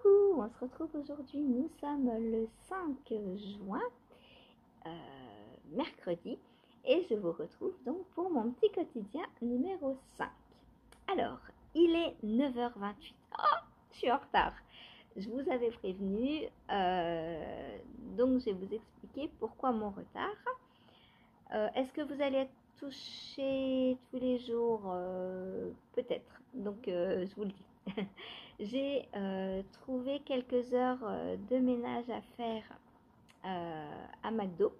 Coucou, on se retrouve aujourd'hui, nous sommes le 5 juin, mercredi, et je vous retrouve donc pour mon petit quotidien numéro 5. Alors, il est 9h28, oh, je suis en retard, je vous avais prévenu, donc je vais vous expliquer pourquoi mon retard. Est-ce que vous allez être touché tous les jours? Peut-être, donc je vous le dis. J'ai trouvé quelques heures de ménage à faire à McDo.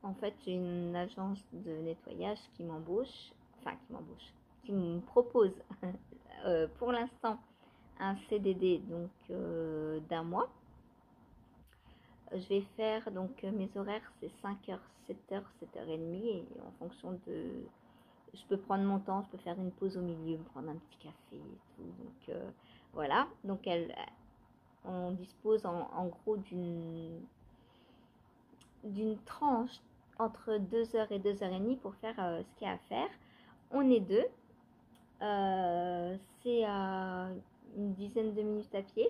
En fait, j'ai une agence de nettoyage qui m'embauche, qui me propose pour l'instant un CDD donc d'un mois. Je vais faire donc mes horaires, c'est 5h, 7h, 7h30 et en fonction de... Je peux prendre mon temps, je peux faire une pause au milieu, me prendre un petit café et tout. Donc voilà, donc on dispose en gros d'une tranche entre 2h et 2h30 pour faire ce qu'il y a à faire. On est deux, c'est à une dizaine de minutes à pied.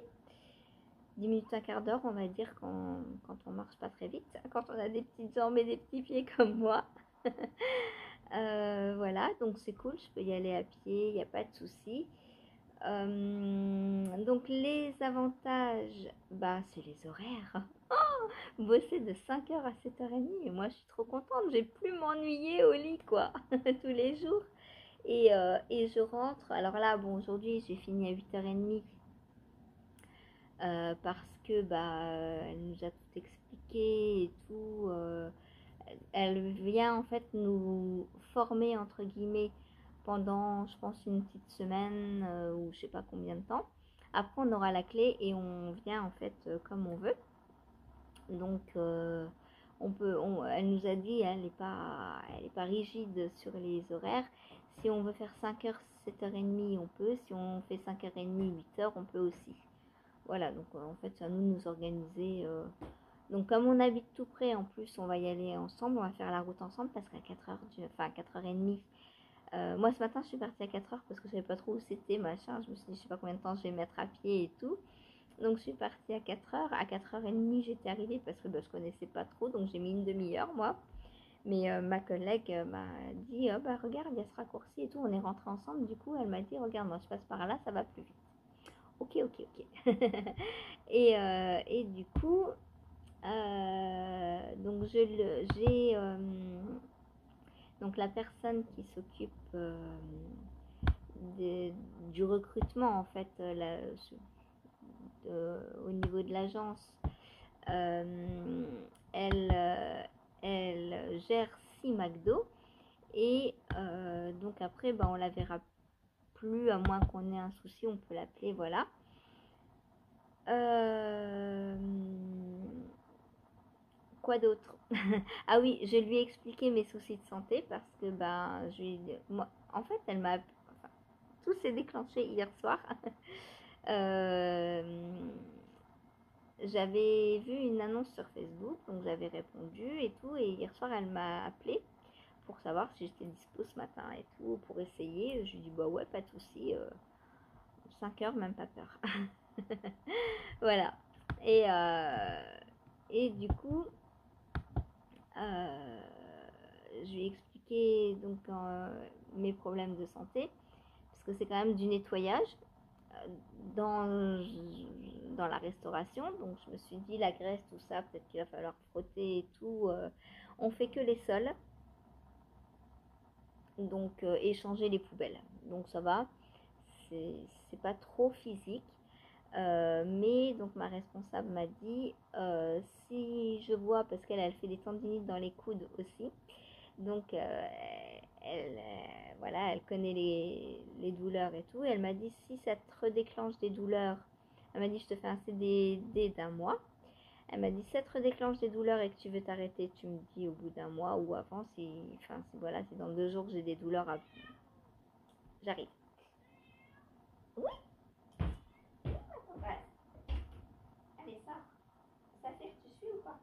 10 minutes, un quart d'heure, on va dire, quand on marche pas très vite, quand on a des petites jambes et des petits pieds comme moi. Voilà, donc c'est cool, je peux y aller à pied, il n'y a pas de souci. Donc les avantages, bah c'est les horaires. Oh, bosser de 5h à 7h30, et moi je suis trop contente, j'ai plus m'ennuyer au lit quoi, tous les jours. Et je rentre, alors là, bon, aujourd'hui j'ai fini à 8h30. Parce que bah, elle nous a tout expliqué et tout. Elle vient en fait nous former entre guillemets pendant, je pense, une petite semaine ou je sais pas combien de temps. Après, on aura la clé et on vient en fait comme on veut. Donc, elle nous a dit, elle n'est pas rigide sur les horaires. Si on veut faire 5h, 7h30, on peut. Si on fait 5h30, 8h, on peut aussi. Voilà, donc en fait, c'est à nous de nous organiser. Donc comme on habite tout près, en plus, on va y aller ensemble, on va faire la route ensemble parce qu'à 4h, enfin 4h30, moi ce matin, je suis partie à 4h parce que je savais pas trop où c'était, machin. Je me suis dit, je sais pas combien de temps je vais mettre à pied et tout. Donc je suis partie à 4h. À 4h30, j'étais arrivée parce que je connaissais pas trop, donc j'ai mis une demi-heure, moi. Mais ma collègue m'a dit, oh, bah regarde, il y a ce raccourci et tout. On est rentrés ensemble, du coup, elle m'a dit, regarde, moi je passe par là, ça va plus vite. Ok, ok, ok. Et du coup, donc j'ai donc la personne qui s'occupe du recrutement en fait au niveau de l'agence. Euh, elle, elle gère 6 McDo et donc après on la verra plus à moins qu'on ait un souci, on peut l'appeler, voilà. Quoi d'autre? Ah oui, je lui ai expliqué mes soucis de santé parce que moi, en fait, enfin, tout s'est déclenché hier soir. Euh, J'avais vu une annonce sur Facebook, donc j'avais répondu et tout. Et hier soir, elle m'a appelé pour savoir si j'étais dispo ce matin et tout, pour essayer. Je lui ai dit, bah ouais, pas de souci. 5 heures, même pas peur. Voilà. Et du coup, Euh, je lui ai expliqué donc mes problèmes de santé parce que c'est quand même du nettoyage euh, dans, dans la restauration. Donc je me suis dit la graisse, tout ça, peut-être qu'il va falloir frotter et tout. On fait que les sols, donc échanger les poubelles. Donc ça va, c'est pas trop physique. Mais donc ma responsable m'a dit si je vois, parce qu'elle fait des tendinites dans les coudes aussi, donc voilà, elle connaît les douleurs et tout, et elle m'a dit si ça te redéclenche des douleurs, elle m'a dit je te fais un CDD d'un mois. Elle m'a dit si ça te redéclenche des douleurs et que tu veux t'arrêter, tu me dis au bout d'un mois ou avant, voilà, si dans 2 jours que j'ai des douleurs, j'arrive. Oui, voilà. Allez, ça fait que tu suis ou pas?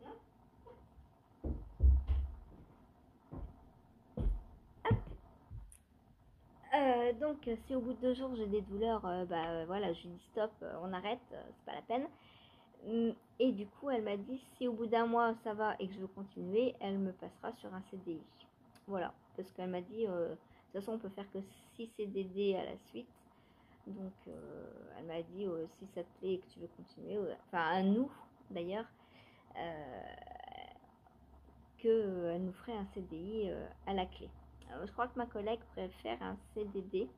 Non. Donc, si au bout de 2 jours j'ai des douleurs, voilà, je lui dis stop, on arrête, c'est pas la peine. Et du coup, elle m'a dit si au bout d'un mois ça va et que je veux continuer, elle me passera sur un CDI. Voilà, parce qu'elle m'a dit de toute façon, on peut faire que 6 CDD à la suite. Donc, elle m'a dit si ça te plaît et que tu veux continuer, enfin, à nous d'ailleurs, qu'elle nous ferait un CDI à la clé. Je crois que ma collègue préfère un CDD.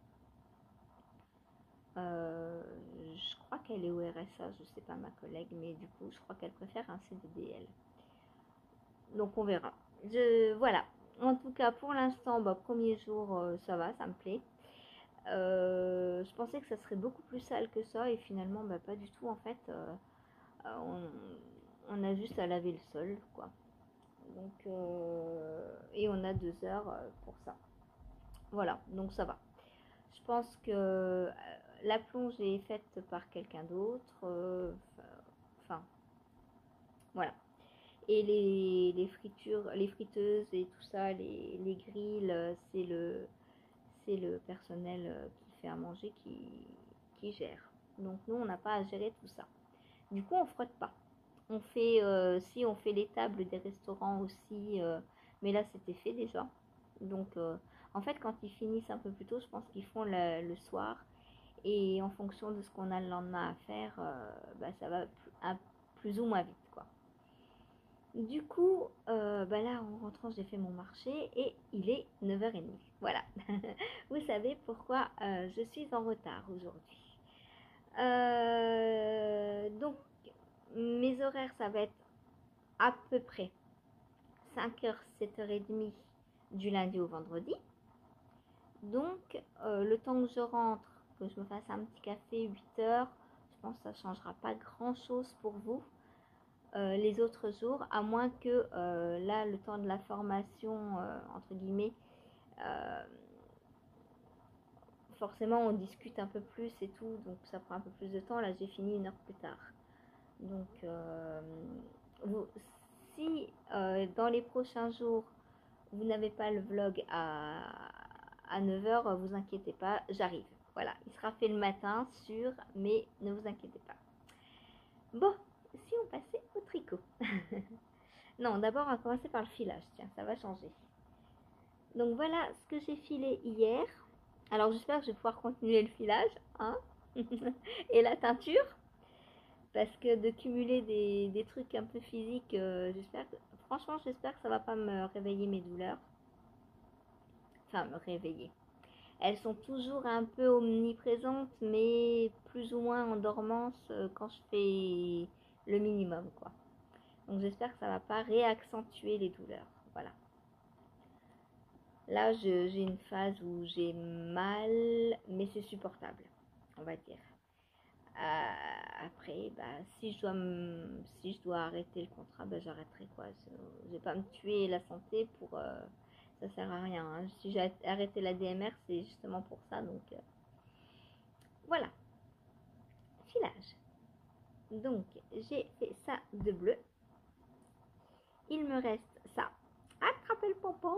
Je crois qu'elle est au RSA, je sais pas ma collègue, mais du coup, je crois qu'elle préfère un CDD, elle. Donc, on verra. Voilà. En tout cas, pour l'instant, premier jour, ça va, ça me plaît. Je pensais que ça serait beaucoup plus sale que ça, et finalement, pas du tout. En fait, on a juste à laver le sol, quoi. Donc, et on a 2 heures pour ça. Voilà, donc ça va. Je pense que la plonge est faite par quelqu'un d'autre. Enfin, voilà. Et les fritures, les friteuses et tout ça, les grilles, c'est le personnel qui fait à manger qui gère. Donc nous, on n'a pas à gérer tout ça. Du coup, on frotte pas. On fait, si on fait les tables des restaurants aussi, mais là c'était fait déjà. Donc, en fait, quand ils finissent un peu plus tôt, je pense qu'ils font le soir. Et en fonction de ce qu'on a le lendemain à faire, ça va plus ou moins vite, quoi. Du coup, là, en rentrant, j'ai fait mon marché et il est 9h30. Voilà. Vous savez pourquoi je suis en retard aujourd'hui. Donc, mes horaires, ça va être à peu près 5h, 7h30 du lundi au vendredi. Donc, le temps que je rentre, que je me fasse un petit café, 8h, je pense que ça ne changera pas grand-chose pour vous. Les autres jours, à moins que là, le temps de la formation, entre guillemets, forcément, on discute un peu plus et tout, donc ça prend un peu plus de temps. Là, j'ai fini 1 heure plus tard. Donc, si dans les prochains jours, vous n'avez pas le vlog à 9h, vous inquiétez pas, j'arrive. Voilà, il sera fait le matin, sûr, mais ne vous inquiétez pas. Bon, si on passait au tricot. Non, d'abord, on va commencer par le filage. Tiens, ça va changer. Donc, voilà ce que j'ai filé hier. Alors, j'espère que je vais pouvoir continuer le filage, hein. Et la teinture. Parce que de cumuler des trucs un peu physiques, franchement, j'espère que ça va pas me réveiller mes douleurs. Enfin, me réveiller. Elles sont toujours un peu omniprésentes, mais plus ou moins en dormance quand je fais le minimum, quoi. Donc j'espère que ça va pas réaccentuer les douleurs. Voilà. Là, j'ai une phase où j'ai mal, mais c'est supportable, on va dire. Après, si je dois arrêter le contrat, j'arrêterai, quoi. Je vais pas me tuer la santé pour... ça sert à rien, hein. Si j'ai arrêté la DMR, c'est justement pour ça. Donc, voilà. Filage. Donc, j'ai fait ça de bleu. Il me reste ça. Attrapez le pompon.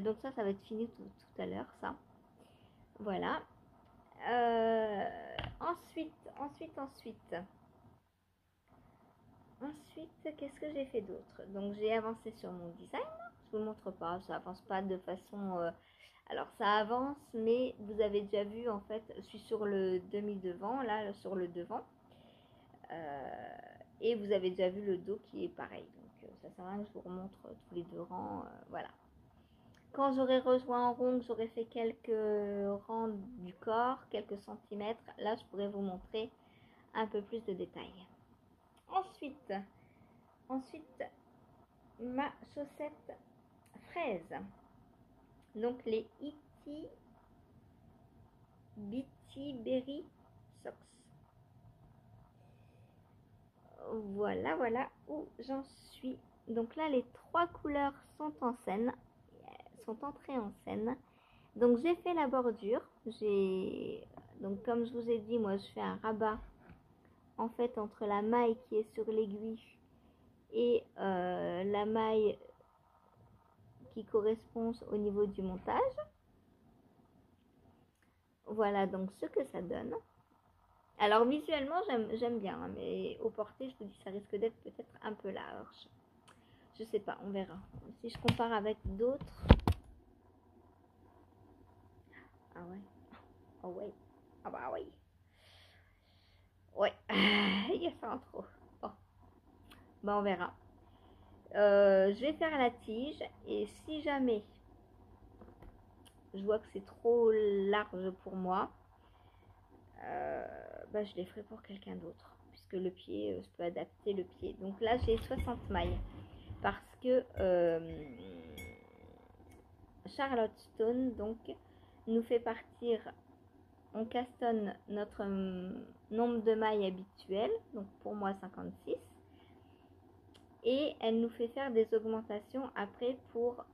Donc ça va être fini tout à l'heure, ça. Voilà. Ensuite, qu'est-ce que j'ai fait d'autre? Donc, j'ai avancé sur mon design. Je vous montre pas, ça avance pas de façon... alors, ça avance, mais vous avez déjà vu, en fait, je suis sur le demi-devant, là, sur le devant. Et vous avez déjà vu le dos qui est pareil. Donc, ça sert à rien que je vous remontre tous les 2 rangs. Voilà. Quand j'aurai rejoint en rond, j'aurai fait quelques rangs du corps, quelques centimètres, là je pourrais vous montrer un peu plus de détails. Ensuite, ma chaussette fraise. Donc les Ity Bitty Berry Socks. Voilà où j'en suis. Donc là, les 3 couleurs sont en scène, sont entrées en scène. Donc j'ai fait la bordure. Donc comme je vous ai dit, moi je fais un rabat en fait entre la maille qui est sur l'aiguille et la maille qui correspond au niveau du montage. Voilà donc ce que ça donne. Alors visuellement j'aime bien, hein, mais au porté je vous dis ça risque d'être peut-être un peu large. Je sais pas, on verra. Si je compare avec d'autres. Ah ouais. Ah ouais. Ah bah oui. Ouais. Il y a ça en trop. Bon. Bah on verra. Je vais faire la tige et si jamais je vois que c'est trop large pour moi, bah, je les ferai pour quelqu'un d'autre puisque le pied, je peux adapter le pied. Donc là j'ai 60 mailles parce que Charlotte Stone donc nous fait partir, on castonne notre nombre de mailles habituel, donc pour moi 56, et elle nous fait faire des augmentations après pour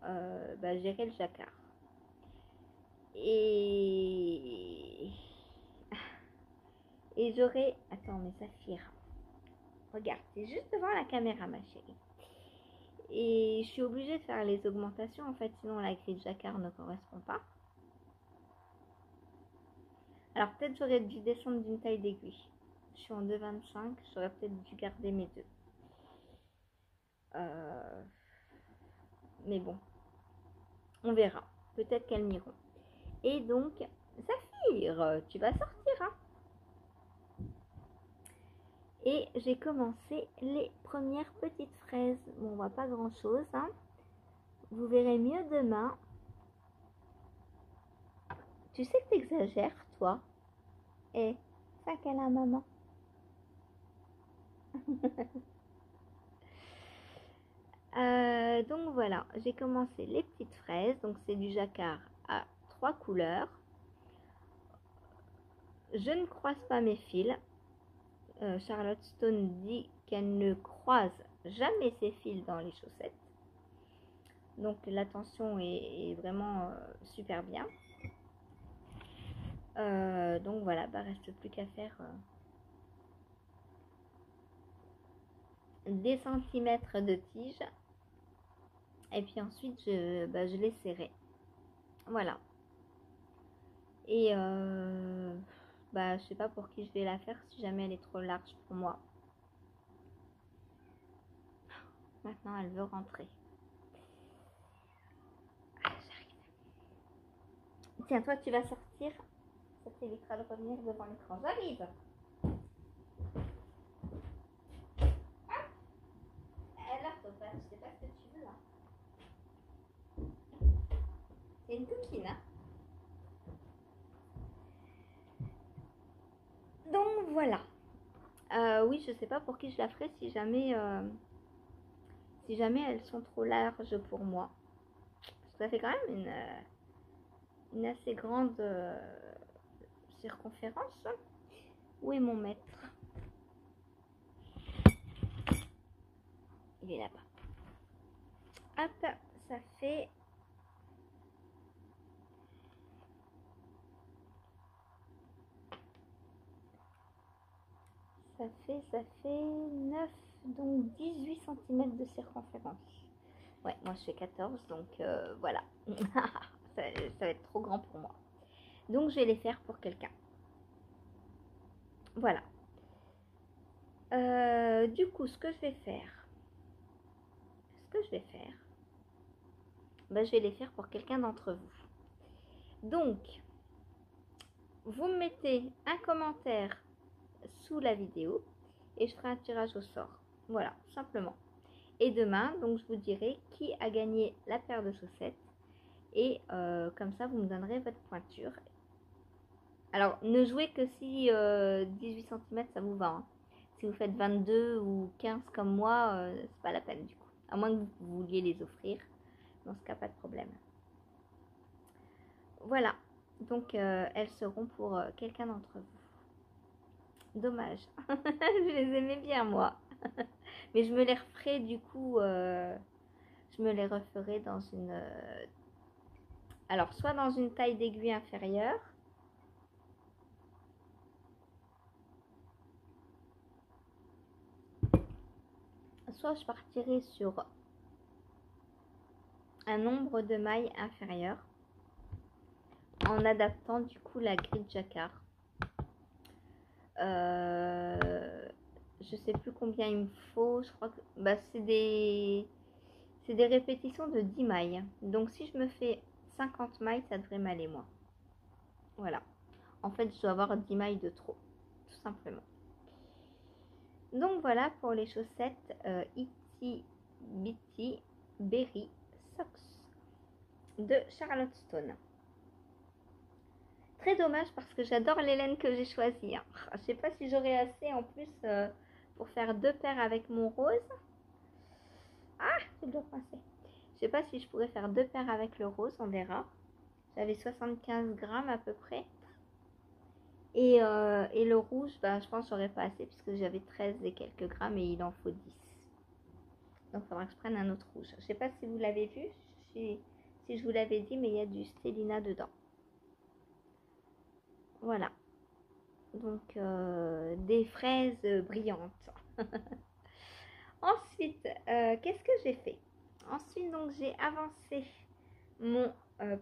gérer le jacquard. Et j'aurais... Attends, mais Saphir, regarde, c'est juste devant la caméra, ma chérie. Et je suis obligée de faire les augmentations, en fait, sinon la grille de jacquard ne correspond pas. Alors, peut-être j'aurais dû descendre d'une taille d'aiguille. Je suis en 2,25, j'aurais peut-être dû garder mes deux. Mais bon, on verra. Peut-être qu'elles m'iront. Et donc, Saphir, tu vas sortir, hein? Et j'ai commencé les premières petites fraises. Bon, on voit pas grand chose, hein. Vous verrez mieux demain. Tu sais que t'exagères, toi. Et ça qu'elle a, maman. Donc voilà, j'ai commencé les petites fraises. Donc c'est du jacquard à 3 couleurs. Je ne croise pas mes fils. Charlotte Stone dit qu'elle ne croise jamais ses fils dans les chaussettes. Donc l'attention est vraiment super bien. Donc voilà, bah reste plus qu'à faire des centimètres de tige. Et puis ensuite je les serrai. Voilà. Et je sais pas pour qui je vais la faire si jamais elle est trop large pour moi. Maintenant elle veut rentrer. Ah, j'arrive. Tiens, toi tu vas sortir. Ça t'évitera de revenir devant l'écran. J'arrive. Alors, je sais pas ce que tu veux là. C'est une coquine, hein. Donc voilà. Oui, je sais pas pour qui je la ferai si jamais elles sont trop larges pour moi. Parce que ça fait quand même une assez grande circonférence. Où est mon maître? Il est là-bas. Hop, ça fait... Ça fait 9, donc 18 cm de circonférence. Ouais, moi je fais 14, donc voilà. ça va être trop grand pour moi. Donc je vais les faire pour quelqu'un. Voilà. Du coup, ce que je vais faire, je vais les faire pour quelqu'un d'entre vous. Donc, vous me mettez un commentaire sous la vidéo et je ferai un tirage au sort. Voilà, tout simplement. Et demain, donc je vous dirai qui a gagné la paire de chaussettes. Et comme ça, vous me donnerez votre pointure. Alors, ne jouez que si 18 cm, ça vous va. Hein. Si vous faites 22 ou 15 comme moi, c'est pas la peine du coup. À moins que vous vouliez les offrir. Dans ce cas, pas de problème. Voilà. Donc, elles seront pour quelqu'un d'entre vous. Dommage. Je les aimais bien, moi. Mais je me les referai du coup... je me les referai dans une... alors, soit dans une taille d'aiguille inférieure. Soit je partirai sur un nombre de mailles inférieur en adaptant du coup la grille jacquard. Je sais plus combien il me faut, je crois que c'est des répétitions de 10 mailles. Donc si je me fais 50 mailles, ça devrait m'aller moi. Voilà. En fait, je dois avoir 10 mailles de trop, tout simplement. Donc voilà pour les chaussettes Itsy Bitsy Berry Socks de Charlotte Stone. Très dommage parce que j'adore les laines que j'ai choisies. Hein. Je sais pas si j'aurai assez en plus pour faire 2 paires avec mon rose. Ah, j'ai le doigt coincé. Je sais pas si je pourrais faire 2 paires avec le rose, on verra. J'avais 75 grammes à peu près. Et le rouge, je pense que j'aurais pas assez puisque j'avais 13 et quelques grammes et il en faut 10. Donc il faudra que je prenne un autre rouge. Je sais pas si vous l'avez vu, si je vous l'avais dit, mais il y a du Stellina dedans. Voilà. Donc des fraises brillantes. Ensuite, qu'est-ce que j'ai fait? Ensuite, donc j'ai avancé mon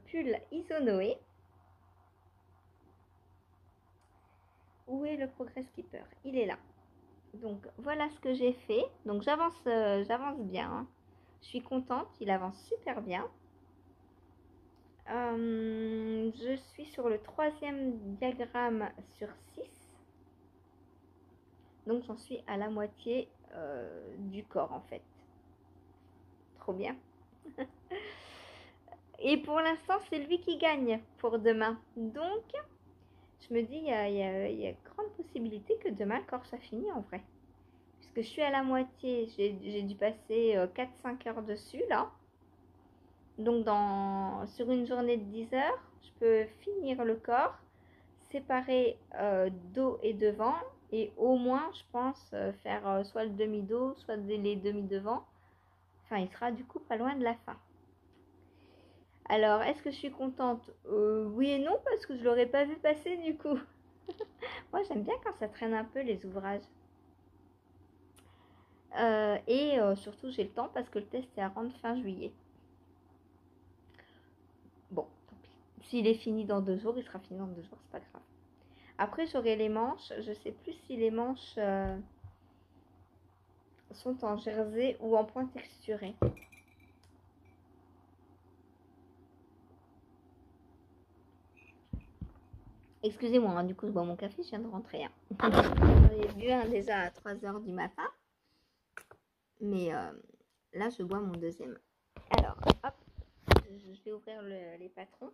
pull Isonoé. Où est le Progress Keeper? Il est là. Donc voilà ce que j'ai fait. Donc j'avance bien. Hein. Je suis contente, il avance super bien. Je suis sur le 3e diagramme sur 6. Donc j'en suis à la moitié du corps en fait. Trop bien. Et pour l'instant, c'est lui qui gagne pour demain. Donc, je me dis, il y a grande possibilité que demain, le corps soit fini en vrai. Puisque je suis à la moitié, j'ai dû passer 4-5 heures dessus là. Donc, sur une journée de 10 heures, je peux finir le corps, séparer dos et devant. Et au moins, je pense faire soit le demi-dos, soit les demi-devant. Enfin, il sera du coup pas loin de la fin. Alors, est-ce que je suis contente? Oui et non, parce que je ne l'aurais pas vu passer du coup. Moi, j'aime bien quand ça traîne un peu les ouvrages. Et surtout, j'ai le temps parce que le test est à rendre fin juillet. Bon, tant pis. S'il est fini dans 2 jours, il sera fini dans 2 jours, c'est pas grave. Après, j'aurai les manches. Je sais plus si les manches sont en jersey ou en point texturé. Excusez-moi, hein, du coup, je bois mon café, je viens de rentrer. Hein. J'ai bu un déjà à 3 h du matin. Mais là, je bois mon deuxième. Alors, hop, je vais ouvrir les patrons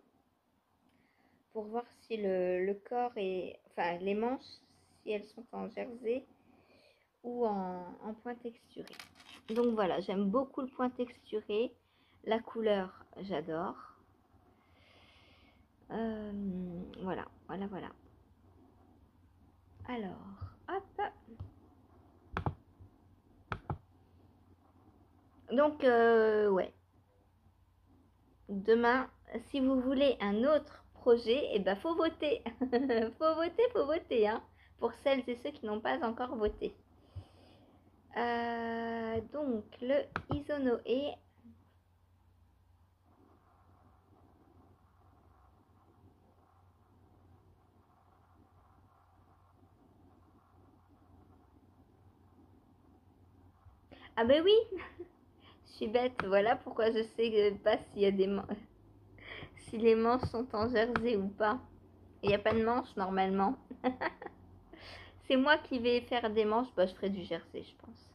pour voir si le corps est... Enfin, les manches, si elles sont en jersey ou en point texturé. Donc voilà, j'aime beaucoup le point texturé. La couleur, j'adore. Voilà. Alors, hop. Donc, ouais. Demain, si vous voulez un autre projet, eh ben, faut voter. faut voter, hein, pour celles et ceux qui n'ont pas encore voté. Donc, le Isonoé. Ah ben oui, je suis bête. Voilà pourquoi je sais pas s'il y a si les manches sont en jersey ou pas. Il n'y a pas de manches normalement. C'est moi qui vais faire des manches. Bah, je ferai du jersey, je pense.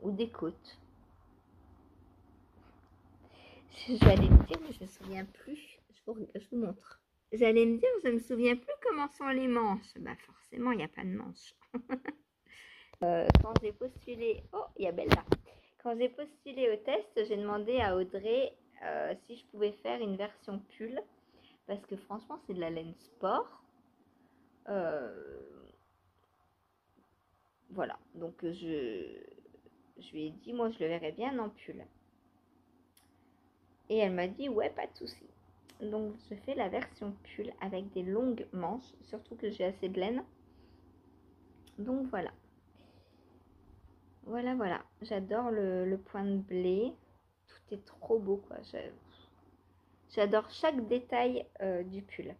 Ou des côtes. J'allais me dire, mais je me souviens plus. Je vous montre. J'allais me dire, je me souviens plus comment sont les manches. Bah forcément, il n'y a pas de manches. Quand j'ai postulé... Oh, il y a Bella. Quand j'ai postulé au test, j'ai demandé à Audrey si je pouvais faire une version pull. Parce que franchement, c'est de la laine sport. Voilà. Donc, je lui ai dit, moi, je le verrais bien en pull. Et elle m'a dit, ouais, pas de souci. Donc, je fais la version pull avec des longues manches. Surtout que j'ai assez de laine. Donc, voilà. Voilà, voilà. J'adore le point de blé. Tout est trop beau, quoi. J'adore chaque détail du pull.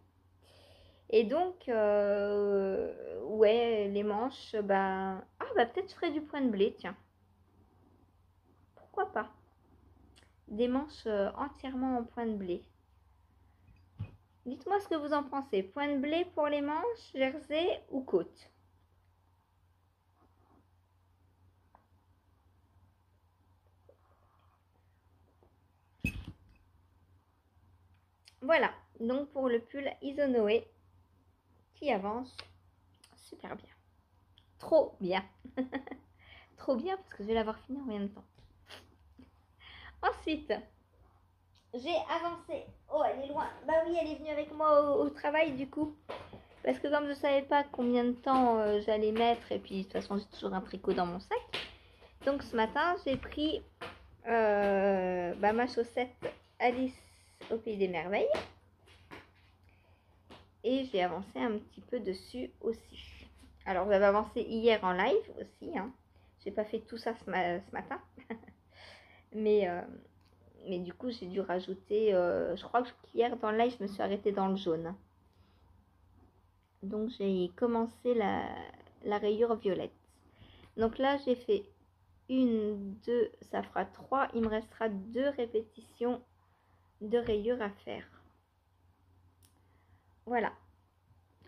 Et donc, ouais, les manches, bah... Ah, bah peut-être je ferai du point de blé, tiens. Pourquoi pas? Des manches entièrement en point de blé. Dites-moi ce que vous en pensez. Point de blé pour les manches, jersey ou côte? Voilà, donc pour le pull Isonoé qui avance super bien. Trop bien. Trop bien parce que je vais l'avoir fini en rien de temps. Ensuite, j'ai avancé. Oh, elle est loin. Bah oui, elle est venue avec moi au travail du coup. Parce que comme je ne savais pas combien de temps j'allais mettre, et puis de toute façon j'ai toujours un tricot dans mon sac. Donc ce matin, j'ai pris ma chaussette Alice au Pays des Merveilles. Et j'ai avancé un petit peu dessus aussi. Alors j'avais avancé hier en live aussi. Hein. J'ai pas fait tout ça ce matin. mais du coup j'ai dû rajouter, je crois qu'hier dans le live je me suis arrêtée dans le jaune. Donc j'ai commencé la rayure violette. Donc là j'ai fait 1, 2, ça fera 3. Il me restera 2 répétitions de rayures à faire. Voilà.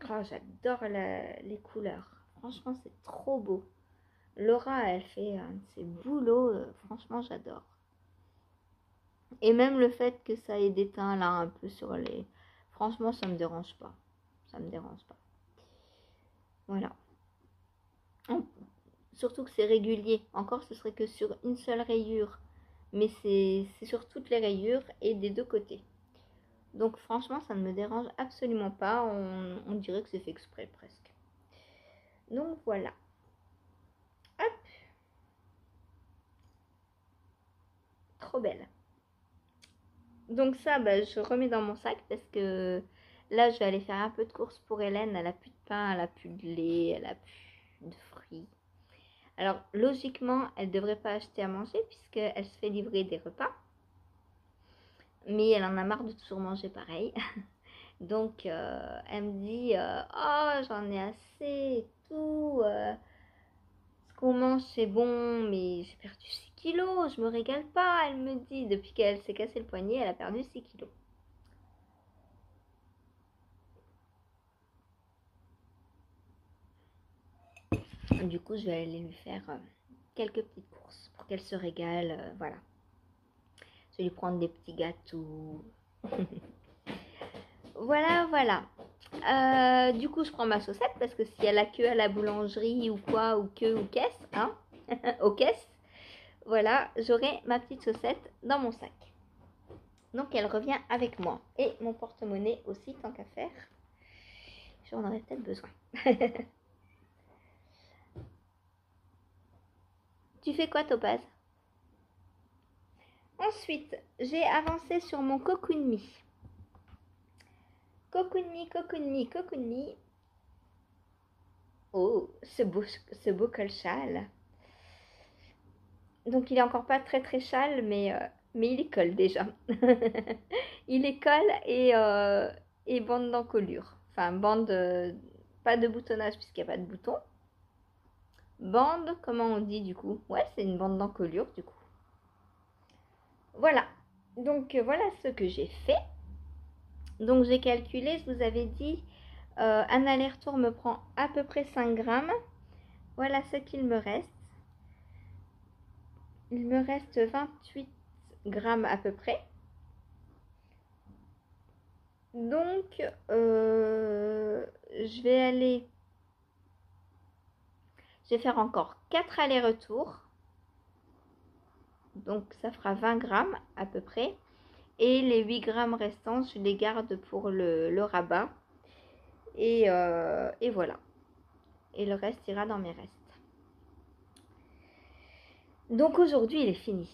Oh, j'adore les couleurs. Franchement, c'est trop beau. Laura, elle fait un de ses boulots. Franchement, j'adore. Et même le fait que ça ait des teints là un peu sur les... Franchement, ça me dérange pas. Ça me dérange pas. Voilà. Surtout que c'est régulier. Encore, ce serait que sur une seule rayure. Mais c'est sur toutes les rayures et des deux côtés. Donc franchement, ça ne me dérange absolument pas. On dirait que c'est fait exprès presque. Donc voilà. Hop. Trop belle. Donc ça, je remets dans mon sac parce que là, je vais aller faire un peu de course pour Hélène. Elle a plus de pain, elle a plus de lait, elle a plus de fruits. Alors logiquement, elle ne devrait pas acheter à manger puisqu'elle se fait livrer des repas. Mais elle en a marre de toujours manger pareil. Donc elle me dit oh j'en ai assez et tout. Ce qu'on mange c'est bon mais j'ai perdu 6 kilos. Je me régale pas. Elle me dit depuis qu'elle s'est cassé le poignet elle a perdu 6 kilos. Du coup je vais aller lui faire quelques petites courses pour qu'elle se régale. Voilà. Je vais lui prendre des petits gâteaux. Voilà, voilà. Du coup, je prends ma chaussette parce que si elle a queue à la boulangerie ou quoi, ou queue ou caisse, hein, aux caisses, voilà, j'aurai ma petite chaussette dans mon sac. Donc, elle revient avec moi. Et mon porte-monnaie aussi, tant qu'à faire. J'en aurais peut-être besoin. Tu fais quoi, Topaz? Ensuite, j'ai avancé sur mon Cocoon Me. Cocoon Me, Cocoon Me, Cocoon Me. Oh, ce beau col châle. Donc il est encore pas très très châle, mais il est col déjà. Il est col et bande d'encolure. Enfin, bande, pas de boutonnage puisqu'il n'y a pas de bouton. Bande, comment on dit du coup? Ouais, c'est une bande d'encolure du coup. Voilà. Donc voilà ce que j'ai fait. Donc j'ai calculé, je vous avais dit, un aller-retour me prend à peu près 5 grammes. Voilà ce qu'il me reste. Il me reste 28 grammes à peu près. Donc, je vais faire encore 4 allers-retours. Donc, ça fera 20 grammes à peu près. Et les 8 grammes restants, je les garde pour le rabat. Et voilà. Et le reste ira dans mes restes. Donc, aujourd'hui, il est fini.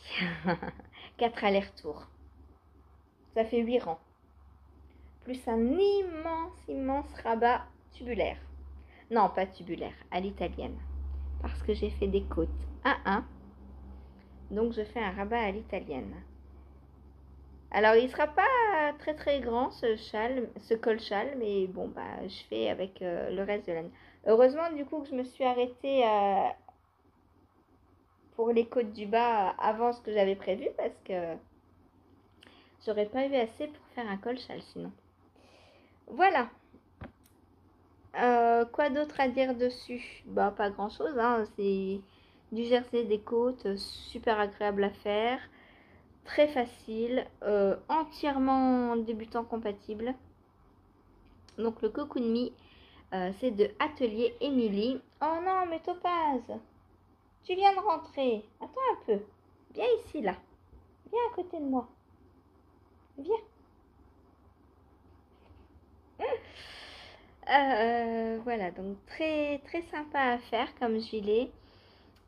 4 allers-retours. Ça fait 8 rangs. Plus un immense rabat tubulaire. Non, pas tubulaire, à l'italienne. parce que j'ai fait des côtes 1-1. Donc je fais un rabat à l'italienne. Alors il sera pas très très grand ce col-châle, mais bon bah je fais avec le reste de laine. Heureusement du coup que je me suis arrêtée pour les côtes du bas avant ce que j'avais prévu, parce que j'aurais pas eu assez pour faire un col-châle sinon. Voilà. Quoi d'autre à dire dessus? Bah pas grand chose, hein. C'est du jersey des côtes, super agréable à faire, très facile, entièrement débutant compatible. Donc le Cocoon Me, c'est de Atelier Émilie. Oh non mais Topaz, tu viens de rentrer, attends un peu, viens ici là, viens à côté de moi, viens. Voilà, donc très très sympa à faire comme gilet.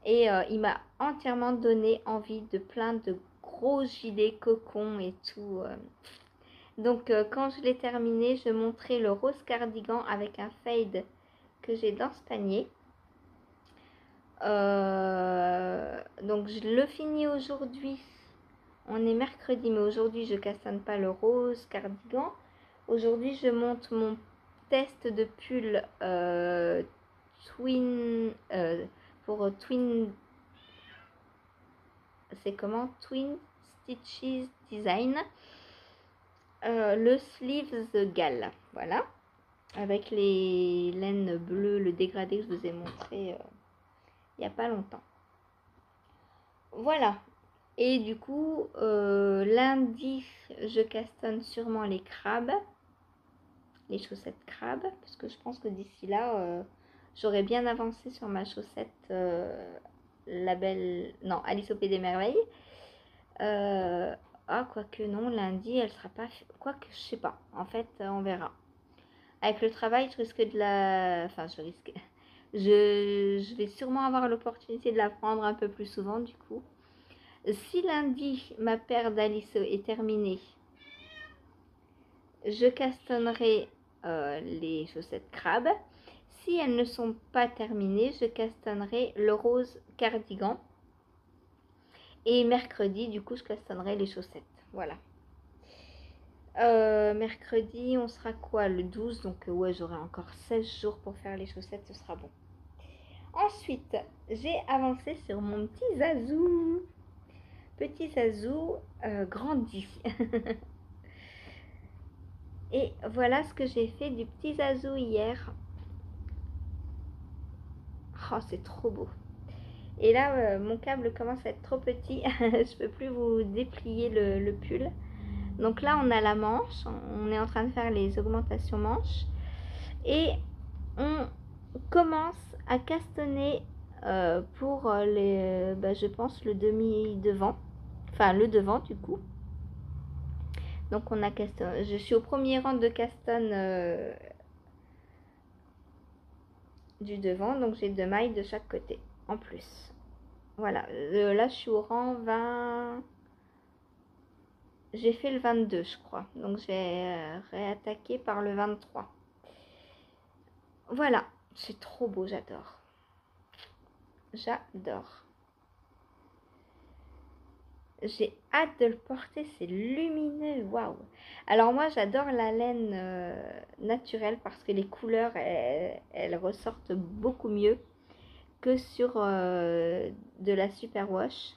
Et il m'a entièrement donné envie de plein de gros gilets cocon et tout. Donc quand je l'ai terminé, je montrais le rose cardigan avec un fade que j'ai dans ce panier. Donc je le finis aujourd'hui. On est mercredi, mais aujourd'hui je castagne pas le rose cardigan. Aujourd'hui je monte mon test de pull pour Twin. C'est comment? Twin Stitches Design. Le Sleeves Gal. Voilà. Avec les laines bleues, le dégradé que je vous ai montré il n'y a pas longtemps. Voilà. Et du coup, lundi, je castanne sûrement les crabes. Les chaussettes crabes. Parce que je pense que d'ici là, j'aurais bien avancé sur ma chaussette non, Alice au Pays des Merveilles. Quoique non, lundi, elle sera pas... Quoique, je sais pas. En fait, on verra. Avec le travail, je risque de la... Enfin, je risque... Je vais sûrement avoir l'opportunité de la prendre un peu plus souvent, du coup. Si lundi, ma paire d'Alice est terminée, je castannerai les chaussettes crabes. Si elles ne sont pas terminées, je castannerai le rose cardigan. Et mercredi, du coup, je castannerai les chaussettes. Voilà. Mercredi, on sera quoi? Le 12. Donc, ouais, j'aurai encore 16 jours pour faire les chaussettes. Ce sera bon. Ensuite, j'ai avancé sur mon petit Zazou. Petit Zazou grandi. Et voilà ce que j'ai fait du petit Zazou hier. Oh, c'est trop beau. Et là, mon câble commence à être trop petit. Je peux plus vous déplier le pull. Donc là, on a la manche. On est en train de faire les augmentations manches. Et on commence à castonner pour je pense, le demi-devant. Enfin, le devant, du coup. Donc, on a castonné. Je suis au premier rang de caston du devant. Donc, j'ai 2 mailles de chaque côté. En plus. Voilà. Là, je suis au rang 20... J'ai fait le 22, je crois. Donc, je vais réattaquer par le 23. Voilà. C'est trop beau, j'adore. J'adore. J'ai hâte de le porter, c'est lumineux, waouh. Alors moi j'adore la laine naturelle parce que les couleurs elles ressortent beaucoup mieux que sur de la superwash.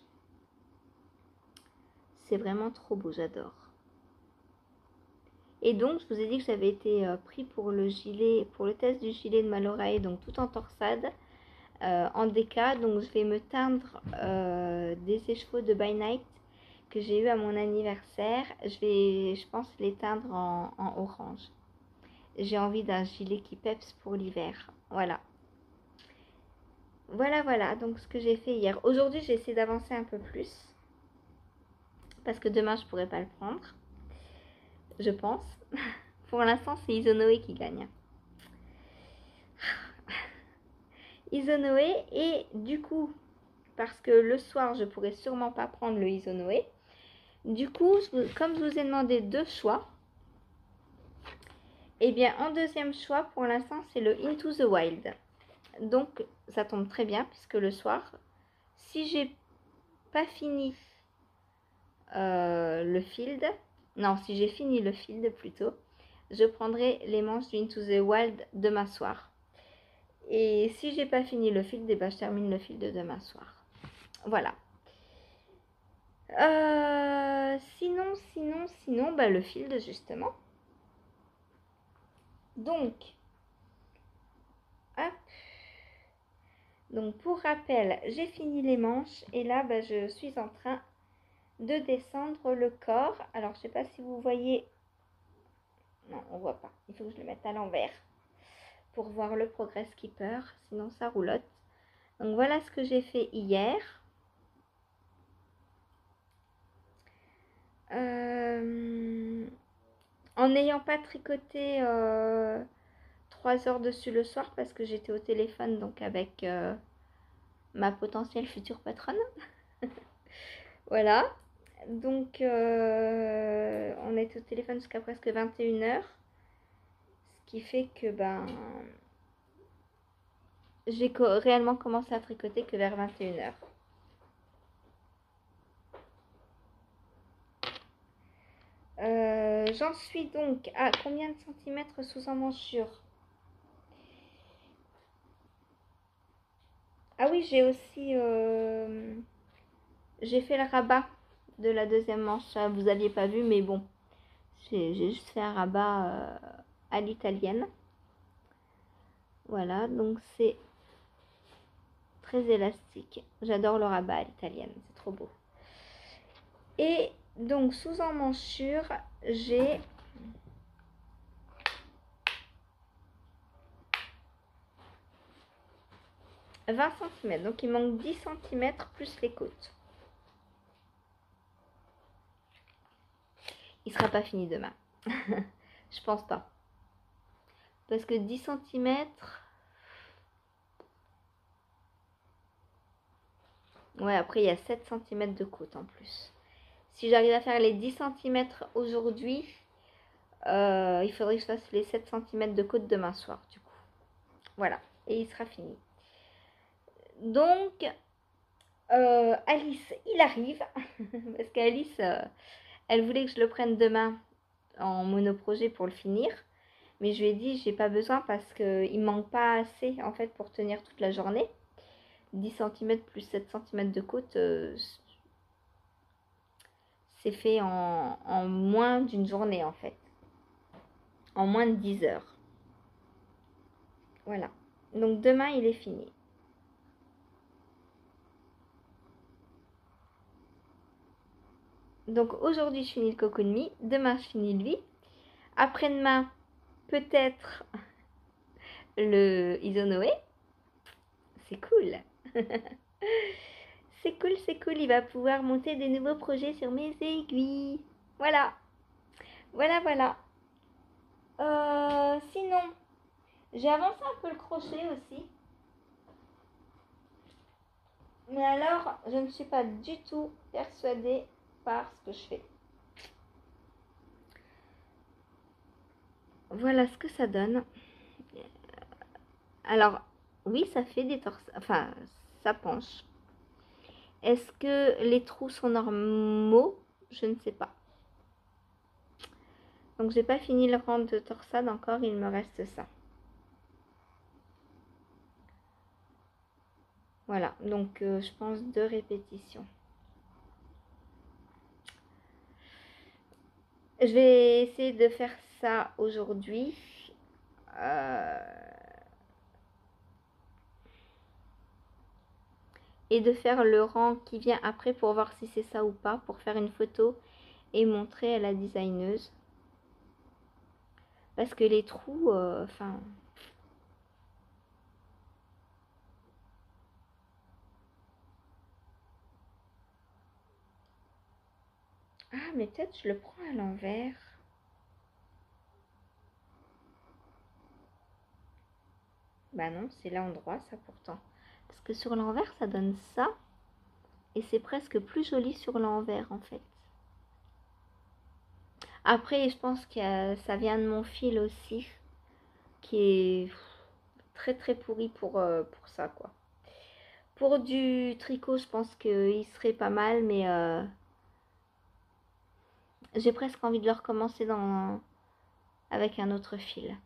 C'est vraiment trop beau, j'adore. Et donc je vous ai dit que j'avais été pris pour le gilet, pour le test du gilet de Malorae, donc tout en torsade. En déca, donc je vais me teindre des écheveaux de By Night que j'ai eu à mon anniversaire. Je pense les teindre en orange. J'ai envie d'un gilet qui peps pour l'hiver. Voilà. Voilà donc ce que j'ai fait hier. Aujourd'hui j'ai essayé d'avancer un peu plus parce que demain je pourrais pas le prendre, je pense. Pour l'instant c'est Isonoé qui gagne. Isonoé, et du coup, parce que le soir je pourrais sûrement pas prendre le Isonoé, du coup comme je vous ai demandé 2 choix, et bien en deuxième choix pour l'instant c'est le Into the Wild. Donc ça tombe très bien puisque le soir, si j'ai pas fini le field, non, si j'ai fini le field plutôt, je prendrai les manches du Into the Wild demain soir. Et si j'ai pas fini le field, eh ben, je termine le field demain soir. Voilà. Sinon, bah, le field justement. Donc, hop. Donc pour rappel, j'ai fini les manches et là, bah, je suis en train de descendre le corps. Alors, je sais pas si vous voyez. Non, on voit pas. Il faut que je le mette à l'envers pour voir le progress skipper, sinon ça roulotte. Donc voilà ce que j'ai fait hier. En n'ayant pas tricoté 3 heures dessus le soir parce que j'étais au téléphone donc avec ma potentielle future patronne. Voilà. Donc on était au téléphone jusqu'à presque 21h. Ce qui fait que ben j'ai réellement commencé à tricoter que vers 21h. J'en suis donc à combien de centimètres sous emmanchure? Ah oui, j'ai aussi j'ai fait le rabat de la deuxième manche. Vous n'aviez pas vu, mais bon, j'ai juste fait un rabat à l'italienne. Voilà, donc c'est très élastique. J'adore le rabat à l'italienne, c'est trop beau. Et donc sous emmanchure, j'ai « 20 cm ». Donc il manque 10 cm plus les côtes. Il sera pas fini demain. Je pense pas. Parce que 10 cm... Ouais, après il y a 7 cm de côte en plus. Si j'arrive à faire les 10 cm aujourd'hui, il faudrait que je fasse les 7 cm de côte demain soir du coup. Voilà, et il sera fini. Donc, Alice, il arrive. Parce qu'Alice, elle voulait que je le prenne demain en monoprojet pour le finir. Mais je lui ai dit, j'ai pas besoin parce qu'il manque pas assez en fait pour tenir toute la journée. 10 cm plus 7 cm de côte, c'est fait en moins d'une journée en fait. En moins de 10 heures. Voilà. Donc demain, il est fini. Donc aujourd'hui, je finis le Cocoon-Me. Demain, je finis lui. Après-demain, peut-être le Isonoé. C'est cool. C'est cool, c'est cool. Il va pouvoir monter des nouveaux projets sur mes aiguilles. Voilà. Voilà, voilà. Sinon, j'ai avancé un peu le crochet aussi. Mais alors, je ne suis pas du tout persuadée par ce que je fais. Voilà ce que ça donne. Alors, oui, ça fait des torses. Enfin, ça penche. Est-ce que les trous sont normaux? Je ne sais pas. Donc, j'ai pas fini le rang de torsade encore. Il me reste ça. Voilà. Donc, je pense 2 répétitions. Je vais essayer de faire ça aujourd'hui. Et de faire le rang qui vient après pour voir si c'est ça ou pas, pour faire une photo et montrer à la designeuse. Parce que les trous, enfin... Ah, mais peut-être je le prends à l'envers. Bah non, c'est l'endroit ça pourtant. Parce que sur l'envers, ça donne ça. Et c'est presque plus joli sur l'envers en fait. Après, je pense que ça vient de mon fil aussi. Qui est très très pourri pour ça quoi. Pour du tricot, je pense qu'il serait pas mal, mais j'ai presque envie de le recommencer avec un autre fil.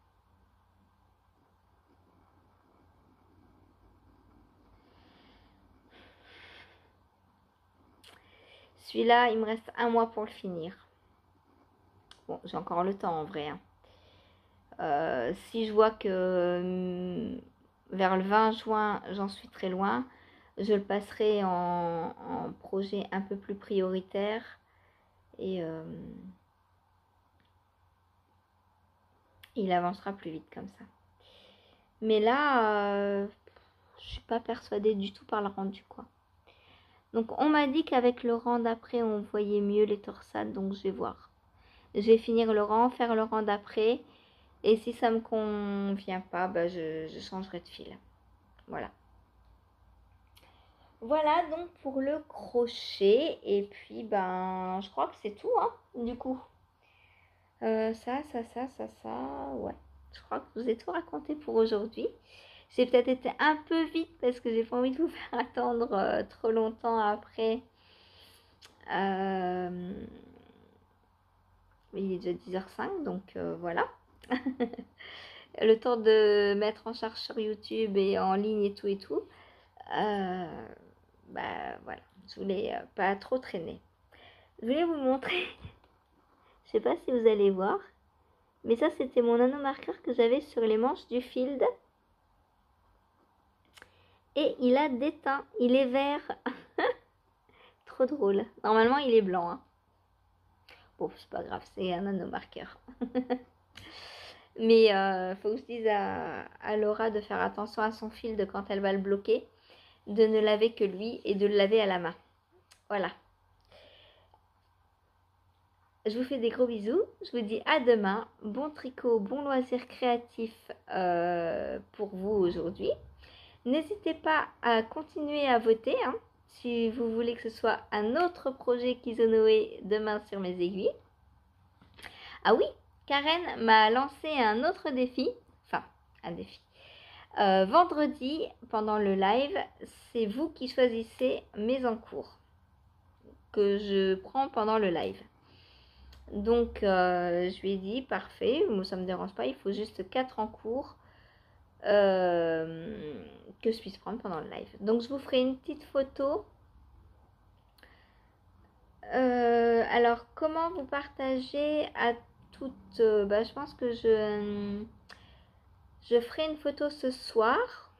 Celui-là, il me reste 1 mois pour le finir. Bon, j'ai encore le temps en vrai. Hein. Si je vois que vers le 20 juin, j'en suis très loin, je le passerai en projet un peu plus prioritaire. Et il avancera plus vite comme ça. Mais là, je suis pas persuadée du tout par le rendu quoi. Donc on m'a dit qu'avec le rang d'après on voyait mieux les torsades, donc je vais voir. Je vais finir le rang, faire le rang d'après, et si ça me convient pas, bah je changerai de fil. Voilà. Voilà donc pour le crochet, et puis ben je crois que c'est tout hein, du coup. Ça, ouais. Je crois que je vous ai tout raconté pour aujourd'hui. J'ai peut-être été un peu vite parce que j'ai pas envie de vous faire attendre trop longtemps après. Il est déjà 10h05, donc voilà. Le temps de mettre en charge sur YouTube et en ligne et tout et tout. Bah voilà, je voulais pas trop traîner. Je voulais vous montrer, je sais pas si vous allez voir, mais ça c'était mon nanomarqueur que j'avais sur les manches du Field. Et il a déteint, il est vert. Trop drôle. Normalement il est blanc. Hein. Bon, c'est pas grave, c'est un nanomarqueur. Mais faut que je dise à Laura de faire attention à son Field quand elle va le bloquer, de ne laver que lui et de le laver à la main. Voilà. Je vous fais des gros bisous. Je vous dis à demain. Bon tricot, bon loisir créatif pour vous aujourd'hui. N'hésitez pas à continuer à voter hein, si vous voulez que ce soit un autre projet Kizonoe demain sur mes aiguilles. Ah oui, Karen m'a lancé un autre défi. Enfin, un défi. Vendredi, pendant le live, c'est vous qui choisissez mes encours que je prends pendant le live. Donc, je lui ai dit, parfait, moi ça me dérange pas, il faut juste 4 encours que je puisse prendre pendant le live. Donc, je vous ferai une petite photo. Alors, comment vous partagez à toutes je pense que je ferai une photo ce soir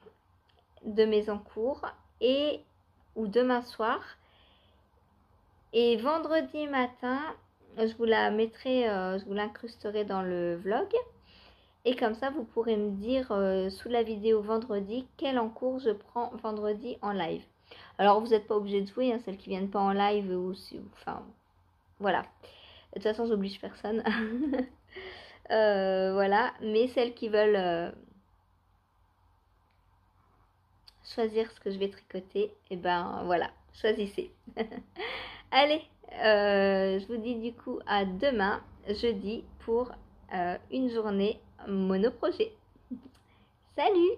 de mes encours ou demain soir. Et vendredi matin, je vous la mettrai, je vous l'incrusterai dans le vlog. Et comme ça, vous pourrez me dire sous la vidéo vendredi quel encours je prends vendredi en live. Alors, vous n'êtes pas obligé de jouer, hein, celles qui viennent pas en live ou enfin, voilà. De toute façon, j'oblige personne. Voilà, mais celles qui veulent choisir ce que je vais tricoter, et ben voilà, choisissez. Allez, je vous dis du coup à demain, jeudi, pour une journée monoprojet. Salut!